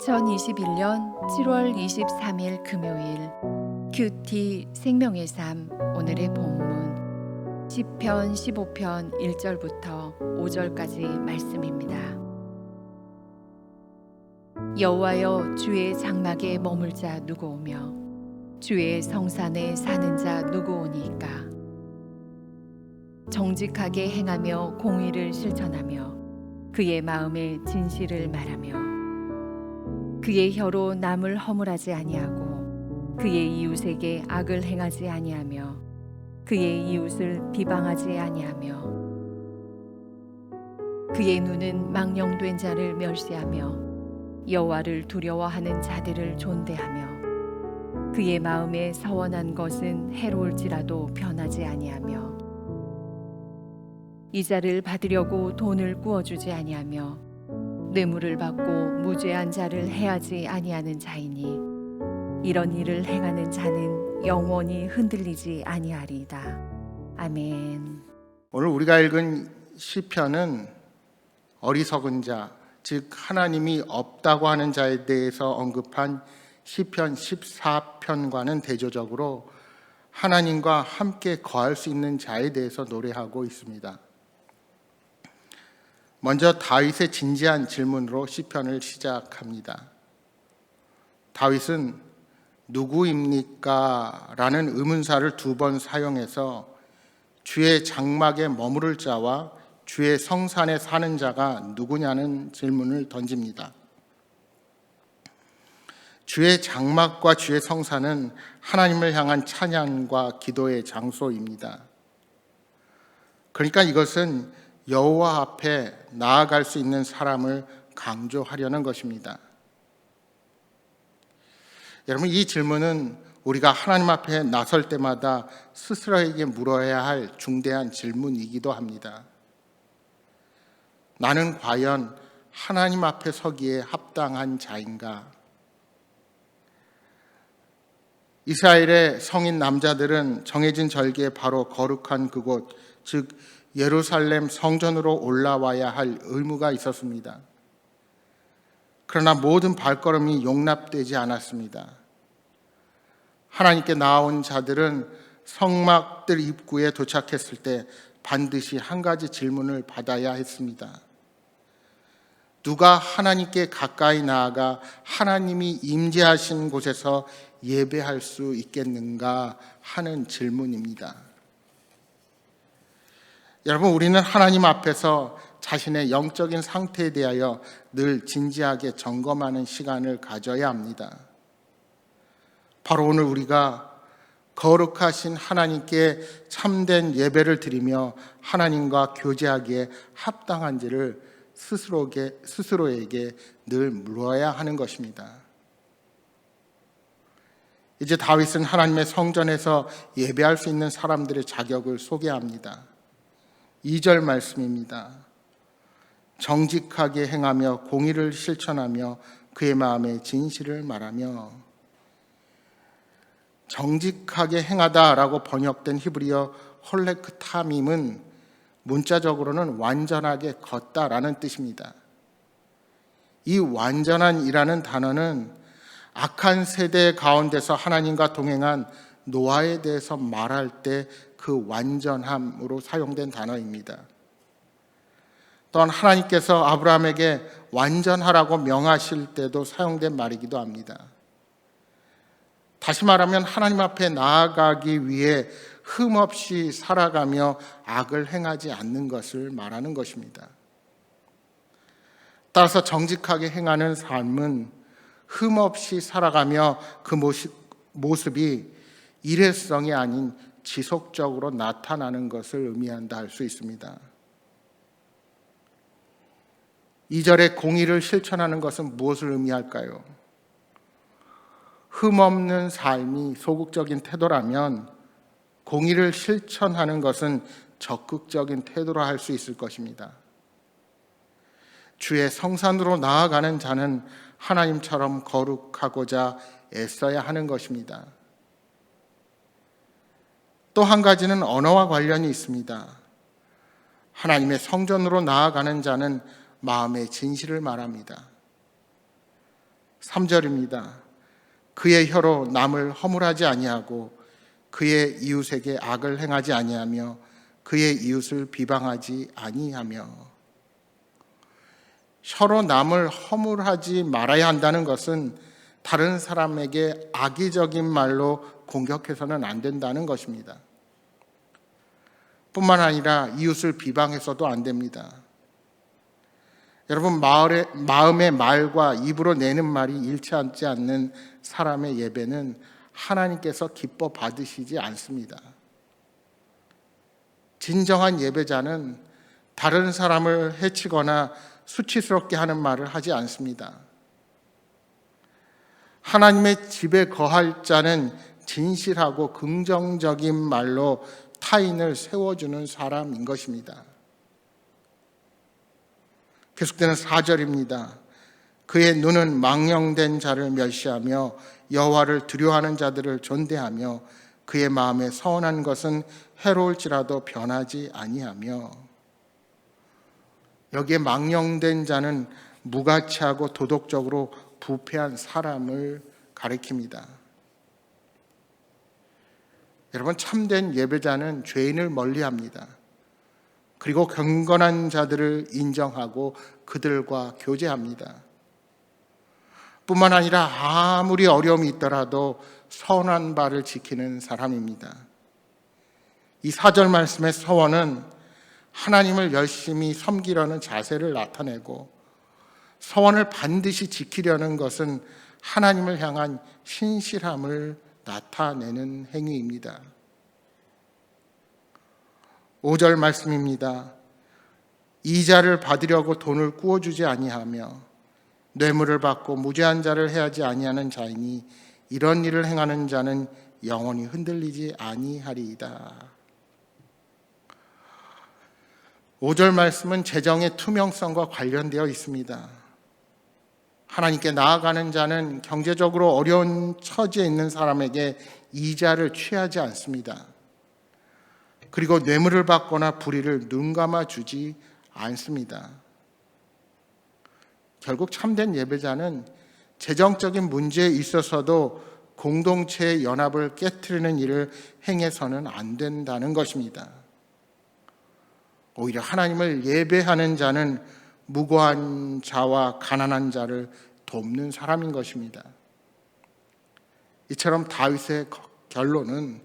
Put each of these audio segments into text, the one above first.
2021년 7월 23일 금요일 큐티 생명의 삶 오늘의 본문 시편 15편 1절부터 5절까지 말씀입니다. 여호와여, 주의 장막에 머물 자 누구오며 주의 성산에 사는 자 누구오니까? 정직하게 행하며 공의를 실천하며 그의 마음에 진실을 말하며 그의 혀로 남을 허물하지 아니하고 그의 이웃에게 악을 행하지 아니하며 그의 이웃을 비방하지 아니하며 그의 눈은 망령된 자를 멸시하며 여호와를 두려워하는 자들을 존대하며 그의 마음에 서원한 것은 해로울지라도 변하지 아니하며 이자를 받으려고 돈을 꾸어주지 아니하며 뇌물을 받고 무죄한 자를 해하지 아니하는 자이니 이런 일을 행하는 자는 영원히 흔들리지 아니하리이다. 아멘. 오늘 우리가 읽은 시편은 어리석은 자, 즉 하나님이 없다고 하는 자에 대해서 언급한 시편 14편과는 대조적으로 하나님과 함께 거할 수 있는 자에 대해서 노래하고 있습니다. 먼저 다윗의 진지한 질문으로 시편을 시작합니다. 다윗은 누구입니까? 라는 의문사를 2번 사용해서 주의 장막에 머무를 자와 주의 성산에 사는 자가 누구냐는 질문을 던집니다. 주의 장막과 주의 성산은 하나님을 향한 찬양과 기도의 장소입니다. 그러니까 이것은 여호와 앞에 나아갈 수 있는 사람을 강조하려는 것입니다. 여러분, 이 질문은 우리가 하나님 앞에 나설 때마다 스스로에게 물어야 할 중대한 질문이기도 합니다. 나는 과연 하나님 앞에 서기에 합당한 자인가? 이스라엘의 성인 남자들은 정해진 절기에 바로 거룩한 그곳, 즉 예루살렘 성전으로 올라와야 할 의무가 있었습니다. 그러나 모든 발걸음이 용납되지 않았습니다. 하나님께 나아온 자들은 성막들 입구에 도착했을 때 반드시 한 가지 질문을 받아야 했습니다. 누가 하나님께 가까이 나아가 하나님이 임재하신 곳에서 예배할 수 있겠는가 하는 질문입니다. 여러분, 우리는 하나님 앞에서 자신의 영적인 상태에 대하여 늘 진지하게 점검하는 시간을 가져야 합니다. 바로 오늘 우리가 거룩하신 하나님께 참된 예배를 드리며 하나님과 교제하기에 합당한지를 스스로에게 늘 물어야 하는 것입니다. 이제 다윗은 하나님의 성전에서 예배할 수 있는 사람들의 자격을 소개합니다. 2절 말씀입니다. 정직하게 행하며 공의를 실천하며 그의 마음에 진실을 말하며. 정직하게 행하다라고 번역된 히브리어 홀레크타밈은 문자적으로는 완전하게 걷다라는 뜻입니다. 이 완전한이라는 단어는 악한 세대 가운데서 하나님과 동행한 노아에 대해서 말할 때 그 완전함으로 사용된 단어입니다. 또한 하나님께서 아브라함에게 완전하라고 명하실 때도 사용된 말이기도 합니다. 다시 말하면 하나님 앞에 나아가기 위해 흠없이 살아가며 악을 행하지 않는 것을 말하는 것입니다. 따라서 정직하게 행하는 삶은 흠없이 살아가며 그 모습이 일회성이 아닌 지속적으로 나타나는 것을 의미한다 할 수 있습니다. 2절에 공의를 실천하는 것은 무엇을 의미할까요? 흠없는 삶이 소극적인 태도라면 공의를 실천하는 것은 적극적인 태도로 할 수 있을 것입니다. 주의 성산으로 나아가는 자는 하나님처럼 거룩하고자 애써야 하는 것입니다. 또 한 가지는 언어와 관련이 있습니다. 하나님의 성전으로 나아가는 자는 마음의 진실을 말합니다. 3절입니다. 그의 혀로 남을 허물하지 아니하고 그의 이웃에게 악을 행하지 아니하며 그의 이웃을 비방하지 아니하며. 혀로 남을 허물하지 말아야 한다는 것은 다른 사람에게 악의적인 말로 공격해서는 안 된다는 것입니다. 뿐만 아니라 이웃을 비방해서도 안 됩니다. 여러분, 마음의 말과 입으로 내는 말이 일치하지 않는 사람의 예배는 하나님께서 기뻐 받으시지 않습니다. 진정한 예배자는 다른 사람을 해치거나 수치스럽게 하는 말을 하지 않습니다. 하나님의 집에 거할 자는 진실하고 긍정적인 말로 타인을 세워주는 사람인 것입니다. 계속되는 4절입니다. 그의 눈은 망령된 자를 멸시하며 여호와를 두려워하는 자들을 존대하며 그의 마음에 서운한 것은 해로울지라도 변하지 아니하며. 여기에 망령된 자는 무가치하고 도덕적으로 부패한 사람을 가리킵니다. 여러분, 참된 예배자는 죄인을 멀리합니다. 그리고 경건한 자들을 인정하고 그들과 교제합니다. 뿐만 아니라 아무리 어려움이 있더라도 선한 바를 지키는 사람입니다. 이 4절 말씀의 서원은 하나님을 열심히 섬기려는 자세를 나타내고, 서원을 반드시 지키려는 것은 하나님을 향한 신실함을 나타내는 행위입니다. 5절 말씀입니다. 이자를 받으려고 돈을 꾸어주지 아니하며 뇌물을 받고 무죄한 자를 해하지 아니하는 자이니 이런 일을 행하는 자는 영원히 흔들리지 아니하리이다. 5절 말씀은 재정의 투명성과 관련되어 있습니다. 하나님께 나아가는 자는 경제적으로 어려운 처지에 있는 사람에게 이자를 취하지 않습니다. 그리고 뇌물을 받거나 불의를 눈감아 주지 않습니다. 결국 참된 예배자는 재정적인 문제에 있어서도 공동체의 연합을 깨트리는 일을 행해서는 안 된다는 것입니다. 오히려 하나님을 예배하는 자는 무고한 자와 가난한 자를 돕는 사람인 것입니다. 이처럼 다윗의 결론은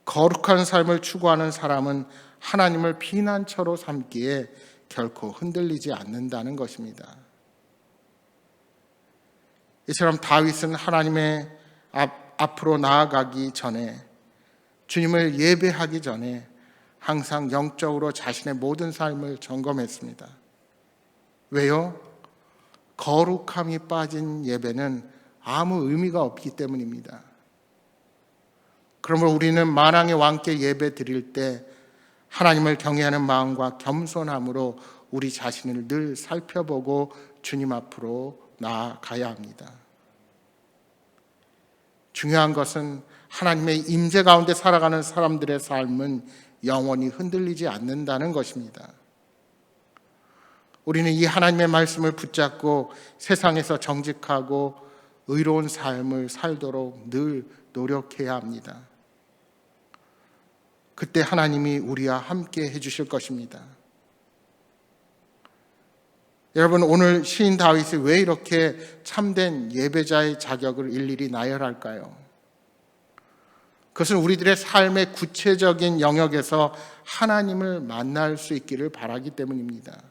거룩한 삶을 추구하는 사람은 하나님을 피난처로 삼기에 결코 흔들리지 않는다는 것입니다. 이처럼 다윗은 하나님의 앞으로 나아가기 전에, 주님을 예배하기 전에 항상 영적으로 자신의 모든 삶을 점검했습니다. 왜요? 거룩함이 빠진 예배는 아무 의미가 없기 때문입니다. 그러므로 우리는 만왕의 왕께 예배 드릴 때 하나님을 경외하는 마음과 겸손함으로 우리 자신을 늘 살펴보고 주님 앞으로 나아가야 합니다. 중요한 것은 하나님의 임재 가운데 살아가는 사람들의 삶은 영원히 흔들리지 않는다는 것입니다. 우리는 이 하나님의 말씀을 붙잡고 세상에서 정직하고 의로운 삶을 살도록 늘 노력해야 합니다. 그때 하나님이 우리와 함께 해주실 것입니다. 여러분, 오늘 시인 다윗이 왜 이렇게 참된 예배자의 자격을 일일이 나열할까요? 그것은 우리들의 삶의 구체적인 영역에서 하나님을 만날 수 있기를 바라기 때문입니다.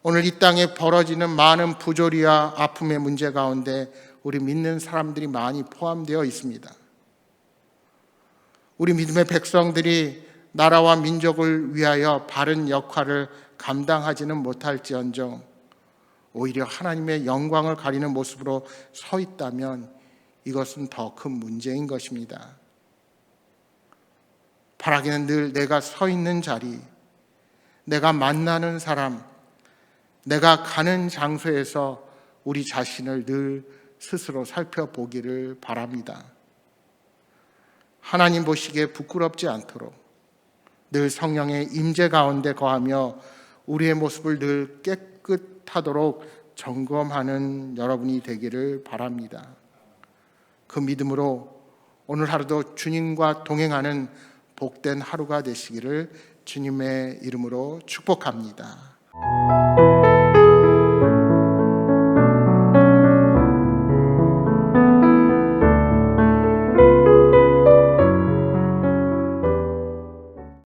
오늘 이 땅에 벌어지는 많은 부조리와 아픔의 문제 가운데 우리 믿는 사람들이 많이 포함되어 있습니다. 우리 믿음의 백성들이 나라와 민족을 위하여 바른 역할을 감당하지는 못할지언정 오히려 하나님의 영광을 가리는 모습으로 서 있다면 이것은 더 큰 문제인 것입니다. 바라기는 늘 내가 서 있는 자리, 내가 만나는 사람, 내가 가는 장소에서 우리 자신을 늘 스스로 살펴보기를 바랍니다. 하나님 보시기에 부끄럽지 않도록 늘 성령의 임재 가운데 거하며 우리의 모습을 늘 깨끗하도록 점검하는 여러분이 되기를 바랍니다. 그 믿음으로 오늘 하루도 주님과 동행하는 복된 하루가 되시기를 주님의 이름으로 축복합니다.